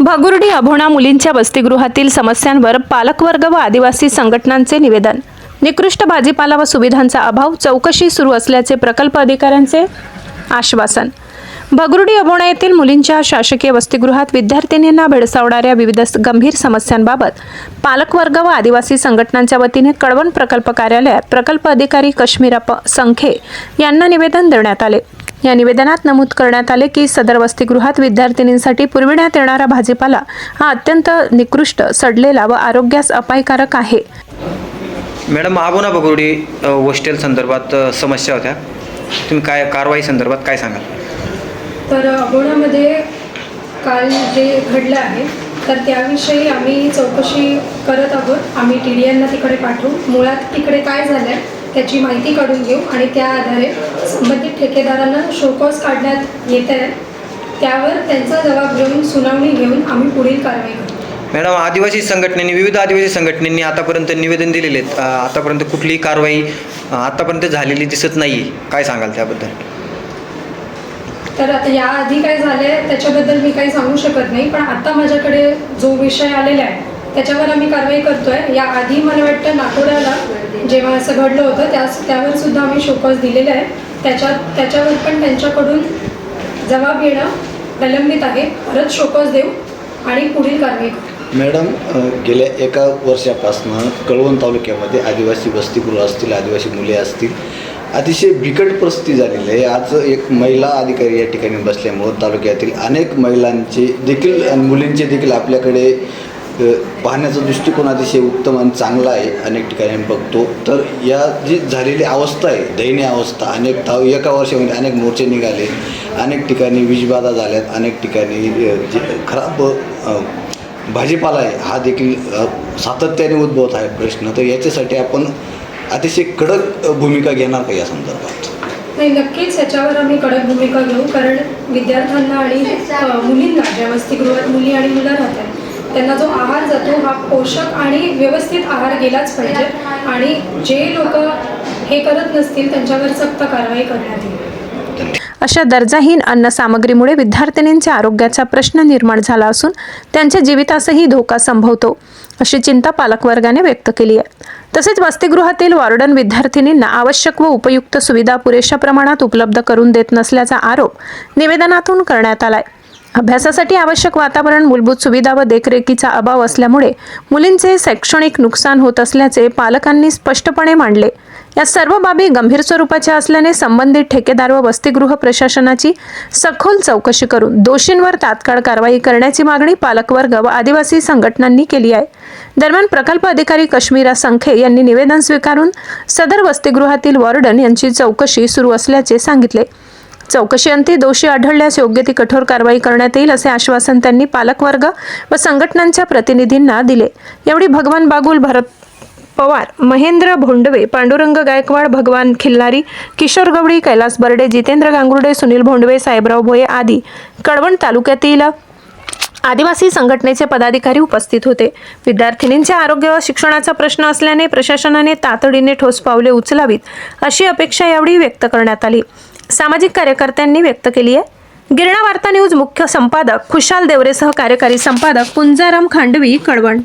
भगुर्डी अभोणा मुलींच्या वसतिगृहातील समस्यांवर पालकवर्ग व आदिवासी संघटनांचे निवेदन। निकृष्ट भाजीपाला व सुविधांचा अभाव, चौकशी सुरू असल्याचे प्रकल्प अधिकाऱ्यांचे आश्वासन। भगुर्डी अभोणा येथील मुलींच्या शासकीय वसतिगृहात विद्यार्थिनींना भेडसावणाऱ्या विविध गंभीर समस्यांबाबत पालकवर्ग व आदिवासी संघटनांच्या वतीने कळवण प्रकल्प कार्यालयात प्रकल्प अधिकारी काश्मीरप्पा संखे यांना निवेदन देण्यात आले। या निवेदनात नमूद करण्यात आले की सदर वसतिगृहात विद्यार्थिनींसाठी पुरविण्यात येणारा भाजीपाला हा अत्यंत निकृष्ट, सडलेला व आरोग्यास अपायकारक आहे। मॅडम, अभोणा भगुर्डी हॉस्टेल संदर्भात समस्या होत्या, तुम्ही काय कारवाई संदर्भात काय सांगाल? तर अभोणामध्ये काल जे घडलं आहे तर त्याविषयी आम्ही चौकशी करत आहोत। आम्ही TDNना तिकडे पाठवू, मुळात तिकडे काय झालं आहे त्याची माहिती काढून घेऊ आणि त्या आधारे संबंधित ठेकेदारांना शोकॉज काढण्यात येत आहे, त्यावर त्यांचा जबाब घेऊन सुनावणी घेऊन आम्ही पुढील कारवाई करू। मॅडम, आदिवासी संघटनेने विविध आदिवासी संघटनेने आतापर्यंत निवेदन दिलेले आहेत, आतापर्यंत कुठलीही कारवाई आतापर्यंत झालेली दिसत नाही, काय सांगाल त्याबद्दल? तर आता याआधी काय झालं आहे त्याच्याबद्दल मी काही सांगू शकत नाही, पण आता माझ्याकडे जो विषय आलेला आहे त्याच्यावर आम्ही कारवाई करतो आहे। याआधी मला वाटतं नागोड्याला जेव्हा असं घडलं होतं त्यावर सुद्धा आम्ही शोकॉज दिलेलं आहे, त्याच्यावर पण त्यांच्याकडून जबाब येणं प्रलंबित आहे। परत शोकॉज देऊ आणि पुढील कारवाई करू। मॅडम, गेल्या एका वर्षापासून कळवण तालुक्यामध्ये आदिवासी वसतिगृह असतील, आदिवासी मुले असतील, अतिशय बिकट परिस्थिती झालेली आहे। आज एक महिला अधिकारी या ठिकाणी बसल्यामुळं तालुक्यातील अनेक महिलांचे देखील आणि मुलींचे देखील आपल्याकडे पाहण्याचा दृष्टिकोन अतिशय उत्तम आणि चांगला आहे। अनेक ठिकाणी बघतो तर या जी झालेली अवस्था आहे, दयनीय अवस्था, एका वर्षामध्ये अनेक मोर्चे निघाले, अनेक ठिकाणी वीजबाधा झाल्यात, अनेक ठिकाणी जे खराब भाजीपाला आहे हा देखील सातत्याने उद्भवत आहे प्रश्न। तर याच्यासाठी आपण अतिशय कडक भूमिका घेणार का या संदर्भात? नाही, नक्कीच याच्यावर आम्ही कडक भूमिका घेऊ, कारण विद्यार्थ्यांना आणि मुलींना, ज्या वसतिगृहात मुली आणि मुलं राहतात त्यांना जो आहार जातो हा पोषक आणि व्यवस्थित आहार गेलाच पाहिजे आणि जे लोक हे करत नसतील त्यांच्यावर सक्त कारवाई करण्यात येईल। अशा दर्जाहीन अन्न सामग्रीमुळे विद्यार्थिनींच्या आरोग्याचा प्रश्न निर्माण झाला असून त्यांच्या जीवितासही धोका संभवतो, अशी चिंता पालकवर्गाने व्यक्त केली आहे। तसेच वसतिगृहातील वॉर्डन विद्यार्थिनींना आवश्यक व उपयुक्त सुविधा पुरेशा प्रमाणात उपलब्ध करून देत नसल्याचा आरोप निवेदनातून करण्यात आलाय। अभ्यासासाठी आवश्यक वातावरण, मूलभूत सुविधा व देखरेखीचा अभाव असल्यामुळे मुलींचे शैक्षणिक नुकसान होत असल्याचे पालकांनी स्पष्टपणे मांडले। या सर्व बाबी गंभीर स्वरूपाच्या असल्याने संबंधित ठेकेदार व वसतिगृह प्रशासनाची सखोल चौकशी करून दोषींवर तात्काळ कारवाई करण्याची मागणी पालकवर्ग व आदिवासी संघटनांनी केली आहे। दरम्यान प्रकल्प अधिकारी काश्मीरप्पा संखे यांनी निवेदन स्वीकारून सदर वसतिगृहातील वॉर्डन यांची चौकशी सुरू असल्याचे सांगितले। चौकशीअंती दोषी आढळल्यास योग्य ती कठोर कारवाई करण्यात येईल, असे आश्वासन त्यांनी पालकवर्ग व संघटनांच्या प्रतिनिधींना दिले। यावेळी भगवान बागुल, भरत पवार, महेंद्र भोंडवे, पांडुरंग गायकवाड, भगवान खिल्लारी, किशोर गवळी, कैलास बर्डे, जितेंद्र गांगुर्डे, सुनील भोंडवे, साहेबराव भोये आदी कळवण तालुक्यातील आदिवासी संघटनेचे पदाधिकारी उपस्थित होते। विद्यार्थिनींच्या आरोग्य व शिक्षणाचा प्रश्न असल्याने प्रशासनाने तातडीने ठोस पावले उचलावीत, अशी अपेक्षा यावेळी व्यक्त करण्यात आली। सामाजिक कार्यकर्त्यांनी व्यक्त केली आहे। गिरणा वार्ता न्यूज मुख्य संपादक खुशाल देवरेसह कार्यकारी संपादक पुंजाराम खांडवी, कळवण।